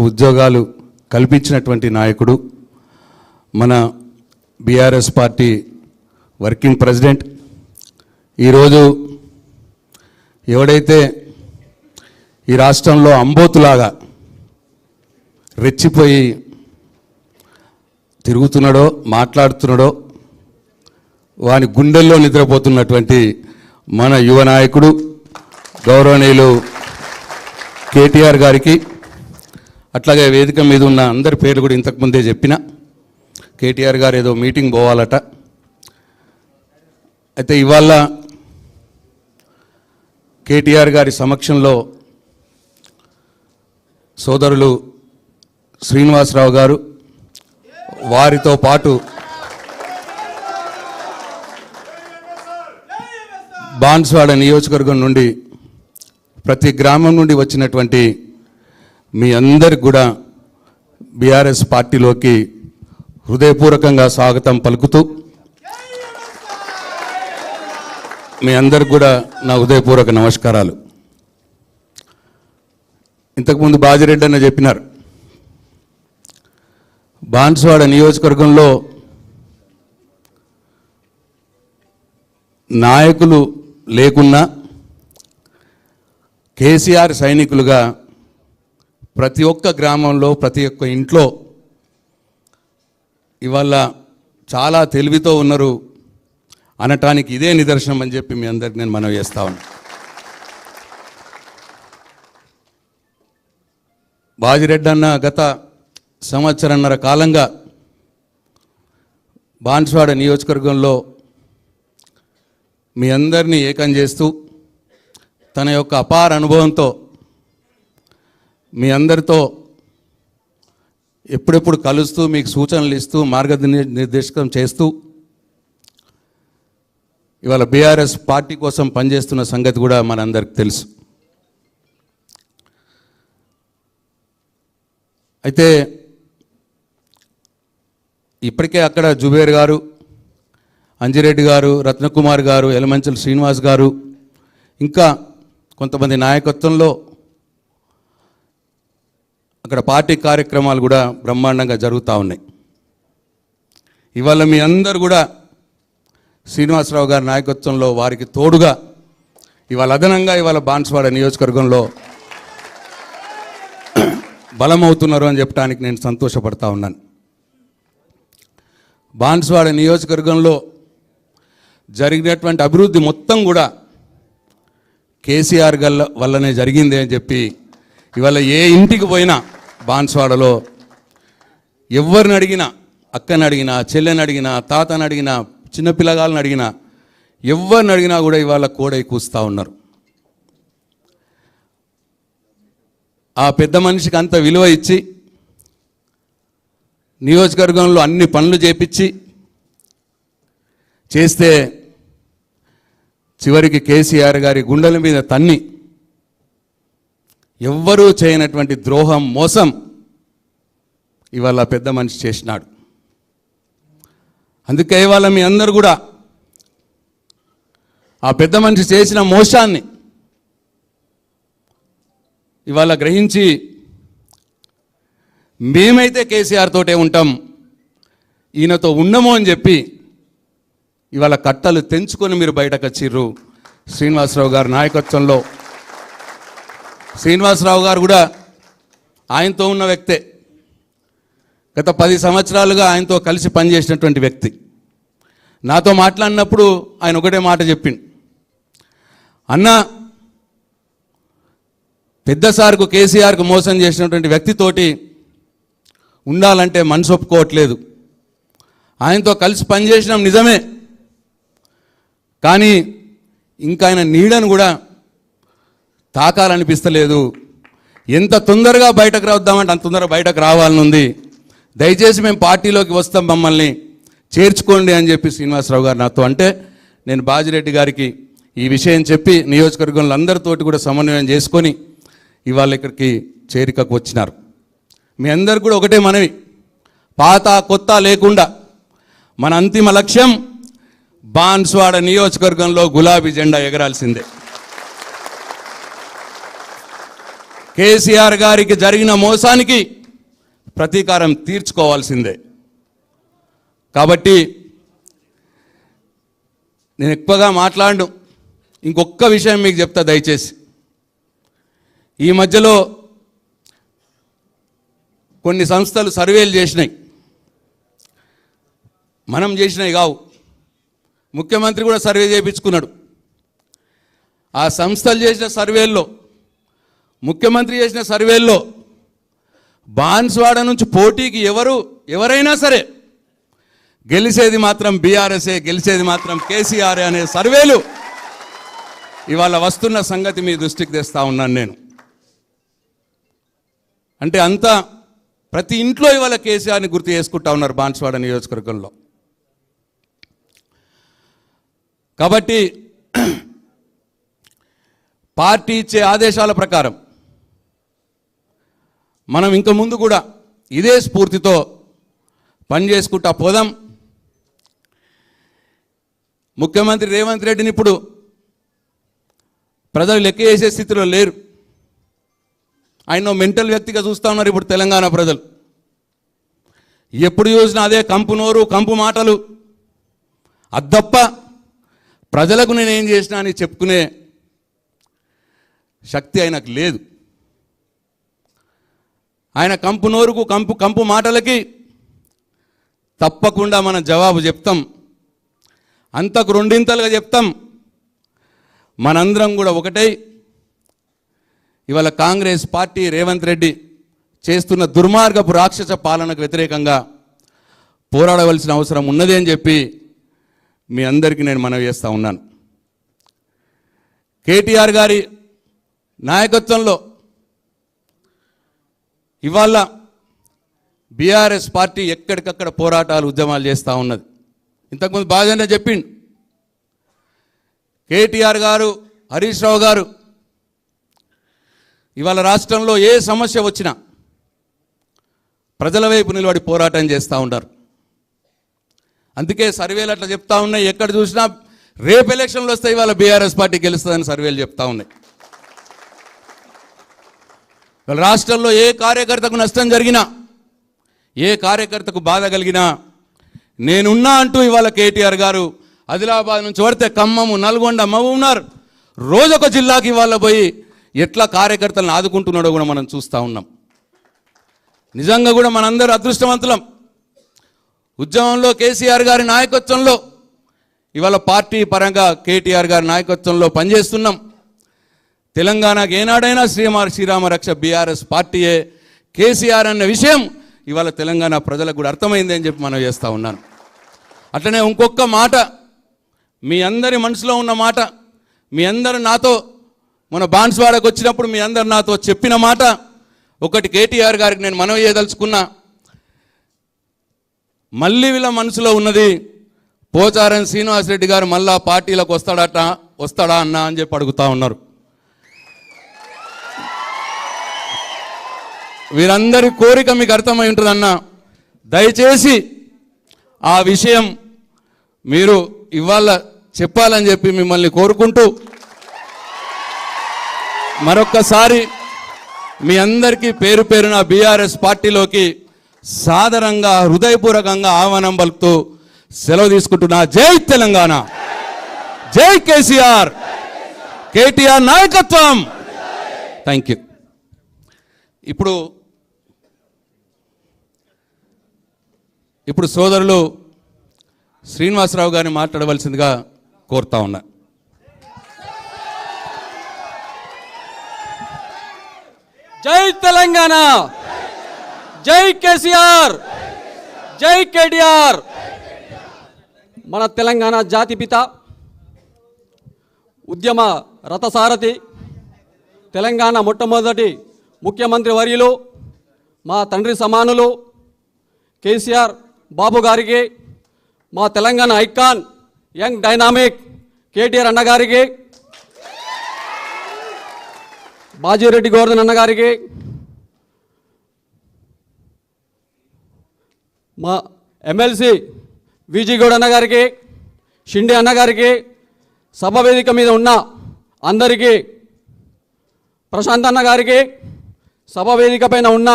ఉద్యోగాలు కల్పించినటువంటి నాయకుడు మన బీఆర్ఎస్ పార్టీ వర్కింగ్ ప్రెసిడెంట్. ఈరోజు ఎవడైతే ఈ రాష్ట్రంలో అంబోతులాగా రెచ్చిపోయి తిరుగుతున్నాడో మాట్లాడుతున్నాడో వాని గుండెల్లో నిద్రపోతున్నటువంటి మన యువ నాయకుడు గౌరవనీయులు కేటీఆర్ గారికి, అట్లాగే వేదిక మీద ఉన్న అందరి పేర్లు కూడా ఇంతకుముందే చెప్పిన. కేటీఆర్ గారు ఏదో మీటింగ్ పోవాలట. అయితే ఇవాళ కేటీఆర్ గారి సమక్షంలో సోదరులు శ్రీనివాసరావు గారు, వారితో పాటు బాన్స్వాడ నియోజకవర్గం నుండి ప్రతి గ్రామం నుండి వచ్చినటువంటి మీ అందరికి కూడా బీఆర్ఎస్ పార్టీలోకి హృదయపూర్వకంగా స్వాగతం పలుకుతూ, మీ అందరికి కూడా నా హృదయపూర్వక నమస్కారాలు. ఇంతకుముందు బాజిరెడ్డి అన్న చెప్పినారు, బాన్స్వాడ నియోజకవర్గంలో నాయకులు లేకున్నా కేసీఆర్ సైనికులుగా ప్రతి ఒక్క గ్రామంలో ప్రతి ఒక్క ఇంట్లో ఇవాళ చాలా తెలివితో ఉన్నారు అనటానికి ఇదే నిదర్శనం అని చెప్పి మీ అందరికి నేను మనవి చేస్తా ఉన్నా. బాజిరెడ్డి అన్న గత సంవత్సరన్నర కాలంగా బాన్స్వాడ నియోజకవర్గంలో మీ అందరినీ ఏకం చేస్తూ తన యొక్క అపార అనుభవంతో మీ అందరితో ఎప్పుడెప్పుడు కలుస్తూ మీకు సూచనలు ఇస్తూ మార్గనిర్దేశకం చేస్తూ ఇవాళ బీఆర్ఎస్ పార్టీ కోసం పనిచేస్తున్న సంగతి కూడా మనందరికి తెలుసు. అయితే ఇప్పటికే అక్కడ జుబేర్ గారు, అంజిరెడ్డి గారు, రత్నకుమార్ గారు, ఎలమంచల శ్రీనివాస్ గారు, ఇంకా కొంతమంది నాయకత్వంలో అక్కడ పార్టీ కార్యక్రమాలు కూడా బ్రహ్మాండంగా జరుగుతూ ఉన్నాయి. ఇవాళ మీ అందరు కూడా శ్రీనివాసరావు గారి నాయకత్వంలో వారికి తోడుగా ఇవాళ అదనంగా ఇవాళ బాన్స్వాడ నియోజకవర్గంలో బలమవుతున్నారు అని చెప్పడానికి నేను సంతోషపడతా ఉన్నాను. బాన్స్వాడ నియోజకవర్గంలో జరిగినటువంటి అభివృద్ధి మొత్తం కూడా కేసీఆర్ వల్లనే జరిగింది అని చెప్పి ఇవాళ ఏ ఇంటికి పోయినా బాన్స్వాడలో ఎవరిని అడిగినా, అక్కని అడిగినా, చెల్లెని అడిగినా, తాతని అడిగినా, చిన్నపిల్లగాళ్ళని అడిగినా, ఎవరిని అడిగినా కూడా ఇవాళ కోడై కూస్తూ ఉన్నారు. ఆ పెద్ద మనిషికి అంత విలువ ఇచ్చి నియోజకవర్గంలో అన్ని పనులు చేస్తే చివరికి కేసీఆర్ గారి గుండెల మీద తన్ని ఎవ్వరూ చేయనటువంటి ద్రోహం, మోసం ఇవాళ పెద్ద మనిషి చేసినాడు. అందుకే ఇవాళ మీ అందరూ కూడా ఆ పెద్ద మనిషి చేసిన మోసాన్ని ఇవాళ గ్రహించి మేమైతే కేసీఆర్ తోటే ఉంటాం, ఈయనతో ఉండము అని చెప్పి ఇవాళ కట్టలు తెంచుకొని మీరు బయటకు వచ్చిర్రు. శ్రీనివాసరావు గారి నాయకత్వంలో శ్రీనివాసరావు గారు కూడా ఆయనతో ఉన్న వ్యక్తే. గత 10 సంవత్సరాలుగా ఆయనతో కలిసి పనిచేసినటువంటి వ్యక్తి. నాతో మాట్లాడినప్పుడు ఆయన ఒకటే మాట చెప్పిండు, అన్న పెద్ద సార్కు కేసీఆర్కు మోసం చేసినటువంటి వ్యక్తితోటి ఉండాలంటే మనసు ఒప్పుకోవట్లేదు. ఆయనతో కలిసి పనిచేసినాం నిజమే, కానీ ఇంకా ఆయన నీడను కూడా తాకాలనిపిస్తలేదు. ఎంత తొందరగా బయటకు రావద్దామంటే అంత తొందరగా బయటకు రావాలనుంది. దయచేసి మేము పార్టీలోకి వస్తాం, మమ్మల్ని చేర్చుకోండి అని చెప్పి శ్రీనివాసరావు గారు నాతో అంటే, నేను బాజిరెడ్డి గారికి ఈ విషయం చెప్పి నియోజకవర్గంలో అందరితోటి కూడా సమన్వయం చేసుకొని ఇవాళ ఇక్కడికి చేరికకు వచ్చినారు. మీ అందరు కూడా ఒకటే మనవి, పాత కొత్త లేకుండా మన అంతిమ లక్ష్యం బాన్స్వాడ నియోజకవర్గంలో గులాబీ జెండా ఎగరాల్సిందే. కేసీఆర్ గారికి జరిగిన మోసానికి ప్రతీకారం తీర్చుకోవాల్సిందే. కాబట్టి నేను ఎక్కువగా మాట్లాడను. ఇంకొక విషయం మీకు చెప్తా దయచేసి. ఈ మధ్యలో కొన్ని సంస్థలు సర్వేలు చేసినాయి, మనం చేసినవి కావు. ముఖ్యమంత్రి కూడా సర్వే చేయించుకున్నాడు. ఆ సంస్థలు చేసిన సర్వేల్లో, ముఖ్యమంత్రి చేసిన సర్వేల్లో బాన్స్వాడ నుంచి పోటీకి ఎవరైనా సరే గెలిచేది మాత్రం బీఆర్ఎస్ఏ, గెలిచేది మాత్రం కేసీఆర్ అనే సర్వేలు ఇవాళ వస్తున్న సంగతి మీ దృష్టికి తెస్తా ఉన్నాను నేను. అంటే అంతా ప్రతి ఇంట్లో ఇవాళ కేసీఆర్ని గుర్తు చేసుకుంటా ఉన్నారు బాన్స్వాడ నియోజకవర్గంలో. కాబట్టి పార్టీ ఇచ్చే ఆదేశాల ప్రకారం మనం ఇంక ముందు కూడా ఇదే స్ఫూర్తితో పనిచేసుకుంటా పోదాం. ముఖ్యమంత్రి రేవంత్ రెడ్డిని ఇప్పుడు ప్రజలు లెక్క చేసే స్థితిలో లేరు. ఆయన మెంటల్ వ్యక్తిగా చూస్తూ ఉన్నారు ఇప్పుడు తెలంగాణ ప్రజలు. ఎప్పుడు చూసినా అదే కంపు నోరు, కంపు మాటలు. అద్దప్ప ప్రజలకు నేనేం చేసినా అని చెప్పుకునే శక్తి ఆయనకు లేదు. ఆయన కంపు నోరుకు, కంపు మాటలకి తప్పకుండా మనం జవాబు చెప్తాం. అంతకు రెండింతలుగా చెప్తాం. మనందరం కూడా ఒకటై ఇవాళ కాంగ్రెస్ పార్టీ రేవంత్ రెడ్డి చేస్తున్న దుర్మార్గపు రాక్షస పాలనకు వ్యతిరేకంగా పోరాడవలసిన అవసరం ఉన్నది అని చెప్పి మీ అందరికీ నేను మనవి చేస్తూ ఉన్నాను. కేటీఆర్ గారి నాయకత్వంలో ఇవాళ బీఆర్ఎస్ పార్టీ ఎక్కడికక్కడ పోరాటాలు, ఉద్యమాలు చేస్తూ ఉన్నది. ఇంతకుముందు బాగానే చెప్పిండు కేటీఆర్ గారు, హరీష్ రావు గారు. ఇవాళ రాష్ట్రంలో ఏ సమస్య వచ్చినా ప్రజల వైపు నిలబడి పోరాటం చేస్తూ ఉంటారు. అందుకే సర్వేలు అట్లా చెప్తా ఉన్నాయి. ఎక్కడ చూసినా రేపు ఎలక్షన్లు వస్తే ఇవాళ బీఆర్ఎస్ పార్టీ గెలుస్తుందని సర్వేలు చెప్తా ఉన్నాయి. రాష్ట్రంలో ఏ కార్యకర్తకు నష్టం జరిగినా, ఏ కార్యకర్తకు బాధ కలిగినా నేనున్నా అంటూ ఇవాళ కేటీఆర్ గారు ఆదిలాబాద్ నుంచి పడితే ఖమ్మము, నల్గొండ, మహబూబ్నగర్ రోజొక జిల్లాకి ఇవాళ పోయి ఎట్లా కార్యకర్తలను ఆదుకుంటున్నాడో కూడా మనం చూస్తూ ఉన్నాం. నిజంగా కూడా మనందరూ అదృష్టవంతులం. ఉద్యమంలో కేసీఆర్ గారి నాయకత్వంలో ఇవాళ పార్టీ పరంగా కేటీఆర్ గారి నాయకత్వంలో పనిచేస్తున్నాం. తెలంగాణకు ఏనాడైనా శ్రీరామ రక్ష బీఆర్ఎస్ పార్టీయే, కేసీఆర్ అన్న విషయం ఇవాళ తెలంగాణ ప్రజలకు కూడా అర్థమైంది అని చెప్పి మనం చేస్తూ ఉన్నాను. అట్లనే ఇంకొక మాట, మీ అందరి మనసులో ఉన్న మాట, మీ అందరు నాతో మన బాన్స్వాడకు వచ్చినప్పుడు మీ అందరు నాతో చెప్పిన మాట ఒకటి. కేటీఆర్ గారికి నేను మనవి చేయదలుచుకున్నా, మళ్ళీ వీళ్ళ మనసులో ఉన్నది పోచారం శ్రీనివాసరెడ్డి గారు మళ్ళా పార్టీలకు వస్తాడా అన్న అని చెప్పి అడుగుతా ఉన్నారు. వీరందరి కోరిక మీకు అర్థమై ఉంటుందన్న. దయచేసి ఆ విషయం మీరు ఇవాళ చెప్పాలని చెప్పి మిమ్మల్ని కోరుకుంటూ మరొక్కసారి మీ అందరికీ పేరు పేరున బీఆర్ఎస్ పార్టీలోకి సాదరంగా, హృదయపూర్వకంగా ఆహ్వానం పలుకుతూ సెలవు తీసుకుంటున్నా. జై తెలంగాణ, జై కేసీఆర్, కేటీఆర్ నాయకత్వం. Thank you. ఇప్పుడు సోదరులు శ్రీనివాసరావు గారిని మాట్లాడవలసిందిగా కోరుతా ఉన్నా. జై తెలంగాణ, జై కేసీఆర్, జై కేటీఆర్. మన తెలంగాణ జాతిపిత, ఉద్యమ రథసారథి, తెలంగాణ మొట్టమొదటి ముఖ్యమంత్రి వర్యులు, మా తండ్రి సమానులు కేసీఆర్ బాబు గారికి, మా Telangana icon young dynamic KTR అన్నగారికి, బాజిరెడ్డి గోవర్ధన్ అన్నగారికి, మా ఎమ్మెల్సీ విజీ గౌడ్ అన్నగారికి, షిండే అన్నగారికి, సభ వేదిక మీద ఉన్న అందరికీ, ప్రశాంత్ అన్న గారికి, సభ వేదిక పైన ఉన్న